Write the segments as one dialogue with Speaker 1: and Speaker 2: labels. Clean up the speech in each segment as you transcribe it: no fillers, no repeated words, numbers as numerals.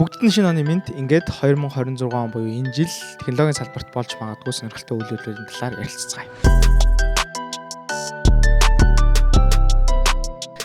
Speaker 1: бүгдд нь шинэ оны мэнд ингээд 2026 он буюу энэ жил технологийн салбарт болж магадгүй сонирхолтой үйл явдлуудын талаар ярилцгаая.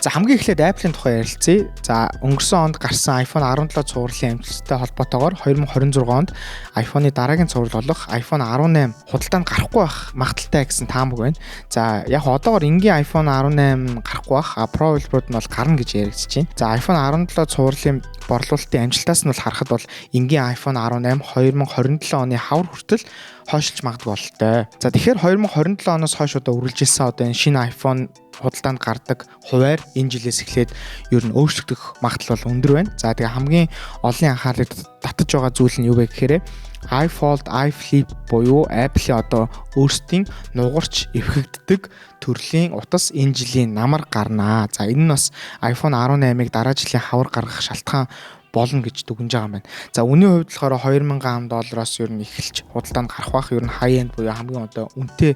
Speaker 1: За хамгийн эхлээд Apple-ийн тухай ярилцъя. За өнгөрсөн онд гарсан iPhone 17 цувралын амжилттай холбоотойгоор 2026 онд iPhone-ы дараагийн цуврал болох iPhone 18 худалдаанд гарахгүй байх магадaltaй гэсэн таамаг байна. За яг одоогоор энгийн iPhone 18 гарахгүй байх, Pro хэлбэрүүд нь бол гарна гэж яригдж байна. За iPhone 17 цувралын борлуулалтын амжилтаас нь бол харахад бол энгийн iPhone 18 2027 оны хавар хүртэл хойшилж магадгүй бололтой. За тэгэхээр 2027 оноос хойш одоо үргэлжилсэн одоо энэ шинэ iPhone худалдаанд гардаг хуваар энэ жилээс эхлээд ер нь өөрчлөгдөх магадлал бол өндөр байна. За тэгээ хамгийн олон анхаарлыг татаж байгаа зүйл нь юу вэ гэхээр iFold, iFlip буюу Apple-ийн одоо өөрсдийн нугарч эвхэгддэг төрлийн утас энэ жилийн намар гарнаа. За энэ нь бас iPhone 18-ыг дараа жилийн хавар гаргах шалтгаан болно гэж дүгнэж байгаа юм байна. За үнийн хувьд болохоор $2000 ер нь эхэлж худалдаанд гарах бах. Ер нь high end буюу хамгийн одоо үнэтэй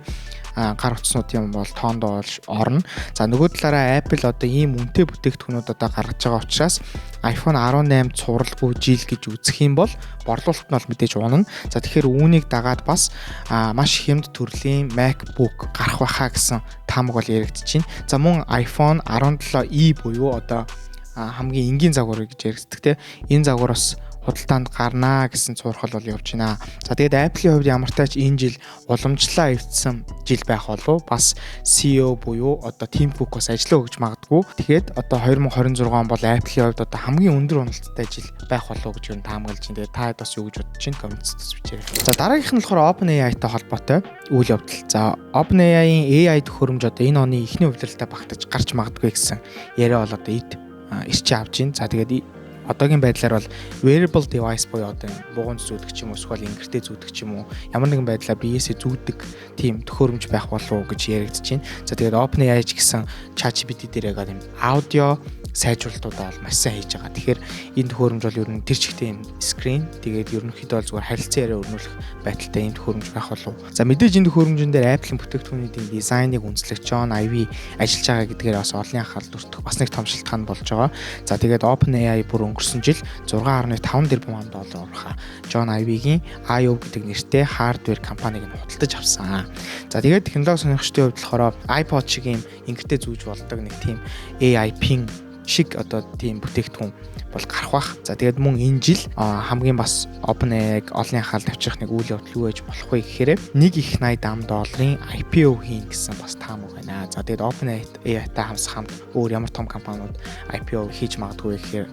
Speaker 1: гар утаснууд юм бол тоонд болж орно. За нөгөө талаараа Apple одоо ийм үнэтэй бүтээгдэхүүнүүд одоо гаргаж байгаа учраас iPhone 18 цувралгүй жил гэж үзэх юм бол борлуулалт нь бол мэдээж унана. За тэгэхээр үүнийг дагаад бас маш хямд төрлийн MacBook гарах байхаа гэсэн таамаг бол яригдчихэв. За мөн iPhone 17e буюу одоо хамгийн энгийн загвар гэж яригддаг те. Энэ загвар бас худалдаанд гарнаа гэсэн цуурхал бол явж байна. За тэгээд Apple-ийн хувьд ямар ч тач энэ жил уламжлалаа эвдсэн жил байх болов бас CEO буюу одоо Tim Cook бас ажиллаа өгч магадгүй. Тэгээд одоо 2026 он бол Apple-ийн хувьд одоо хамгийн өндөр уналттай жил байх болов гэж юу таамаглаж байна. Тэгээд та бас юу гэж бодож байна? Комментс бичээрэй. За дараагийнх нь болохоор OpenAI-тай холбоотой үйл явдал. За OpenAI-ийн AI төхөөрөмж одоо энэ оны эхний хувьдлалтаа багтаж гарч магадгүй гэсэн яриа бол одоо ирч авж байна. За тэгээд одоогийн байдлаар бол wearable device буюу одоо бугуун зүүдэг ч юм уу эсвэл ингэртэй зүүдэг ч юм уу ямар нэгэн байдлаар биеэсээ зүүдэг тийм төхөөрөмж байх болов уу гэж яригдж байна. За тэгээд OpenAI ч гэсэн ChatGPT дээр яг тийм аудио сайжруулалтуудаа бол маш сайн хийж байгаа. Тэгэхээр энэ төхөөрөмж бол ер нь тэр чигтээ юм screen тэгээд ерөнхийдөө бол зүгээр харилцан яриа өрнүүлэх байдалтай энэ төхөөрөмж байх болов. За мэдээж энэ төхөөрөмжөн дээр Apple-ын бүтээгдэхүүнүүдийн дизайныг үнэлэх John Ive ажиллаж байгаа гэдгээр бас олон анхаарал өртөх бас нэг том шалтгаан болж байгаа. За тэгээд OpenAI бүр өнгөрсөн жил $6.5 тэрбум орохоо John Ive-гийн IO гэдэг нэртэй хардвер компаниг нь худалдаж авсан. За тэгээд технологи сонирхчдын хувьд болохоор iPod шиг юм ингэртэй зүүж болдог нэг тийм AI ping шиг одоо тийм бүтээгдэхүүн бол гарах бах. За тэгээд мөн энэ жил хамгийн бас OpenAI-г олон анхаарал тавьчих нэг үйл явдал юу гэж болох вэ гэхээр $1.80 IPO хийн гэсэн бас таамаг байна. За тэгээд OpenAI-тай хамт өөр ямар том компаниуд IPO хийж магадгүй гэхээр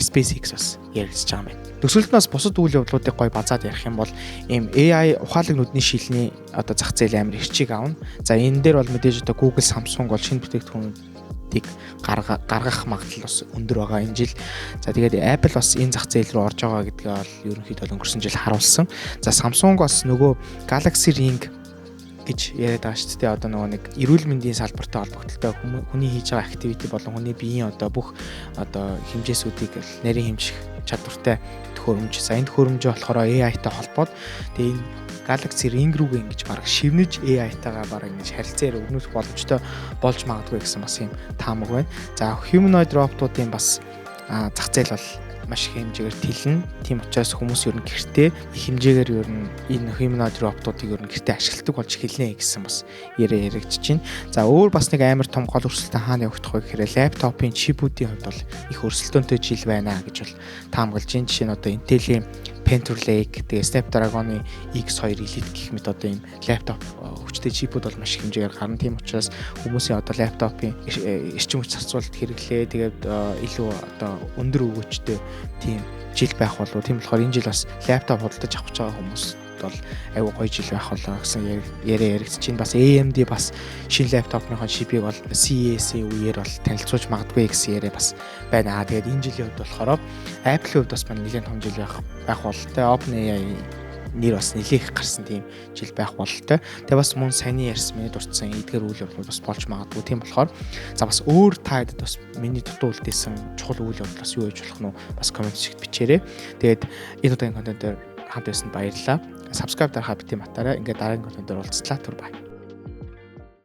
Speaker 1: SpaceX бас яригдж байгаа юм байна. Төсөлд нь бас бусад үйл явдлуудыг гой базаад ярих юм бол ийм AI ухаалаг нүдний шилний одоо зах зээл амар ирчиг аавна. За энэ дээр бол мэдээж одоо Google, Samsung бол шинэ бүтээгдэхүүнүүд гаргах магадлал бас өндөр байгаа энэ жил. За тэгээд Apple бас энэ зах зээл рүү орж байгаа гэдгээ бол ерөнхийдөө өнгөрсөн жил харуулсан. За Samsung бас нөгөө Galaxy Ring гэж яриад байгаа шүү дээ. Одоо нөгөө нэг эрүүл мэндийн салбартай холбогдлолтой хүний хийж байгаа activity болон хүний биеийн одоо бүх одоо хэмжээсүүдийг нарийн хэмжих чадвартай төхөөрөмж. За энэ төхөөрөмжөө болохоор AI-тай холбоод тэгээд энэ Galaxy Ring рүүгээ ингэж бараг шивнэж AI-тайгаа бараг ингэж харилцаар өрнүүлэх боломжтой болж магадгүй гэсэн бас юм таамаг байна. За humanoid роботуудын бас зах зээл бол маш их хэмжээгээр тэлнэ. Тийм учраас хүмүүс ер нь гэртээ их хэмжээгээр ер нь энэ humanoid роботуудыг ер нь гэртээ ашигладаг болж эхэлнэ гэсэн бас яригдж байна. За өөр бас нэг амар том гол өрсөлдөөн хаана явагдах вэ гэхээр лаптопын чипүүдийн хувьд бол их өрсөлдөөнтэй жил байна гэж бол таамаглаж байна. Жишээ нь одоо Intel-ийн Panther Lake, тэгээ Snapdragon-ы X2 Elite гэх мэт одоо ийм лаптоп хүчтэй чипүүд бол маш их хэмжээгээр гарна. Тийм учраас хүмүүсийн одоо лаптопын эрчим хүч зарцуулалт хэрэглээ. Тэгээд илүү одоо өндөр өгөөчтэй тийм жил байх болов. Тийм болохоор энэ жил бас лаптоп худалдаж авах гэж байгаа хүмүүс бол айгүй гоё жил байх болоо гэсэн яриа яригдж байна. Бас AMD бас шинэ лаптопныхоо чипийг бол CES-ийн үеэр бол танилцуулж магадгүй гэсэн яриа бас байна. Тэгээд энэ жилийн хувьд болохоор Apple-ийн хувьд бас нэлээд том жил байх бололтой. OpenAI нэр бас нэлээх гарсан тийм жил байх бололтой. Тэгээ бас мөн саяны ярьсан миний дурдсан эдгээр үйл явдал бас болж магадгүй. Тийм болохоор за бас өөр таадад бас миний дутуу үлдээсэн чухал үйл явдал бас юу гэж болох нь бас коммент шигт бичээрэй. Тэгээд энэ удаагийн контентоор хамт байсанд баярлалаа. Subscribe дарахаа бити матаараа. Ингээд дараагийн контентоор уулзлаа. Түр бай.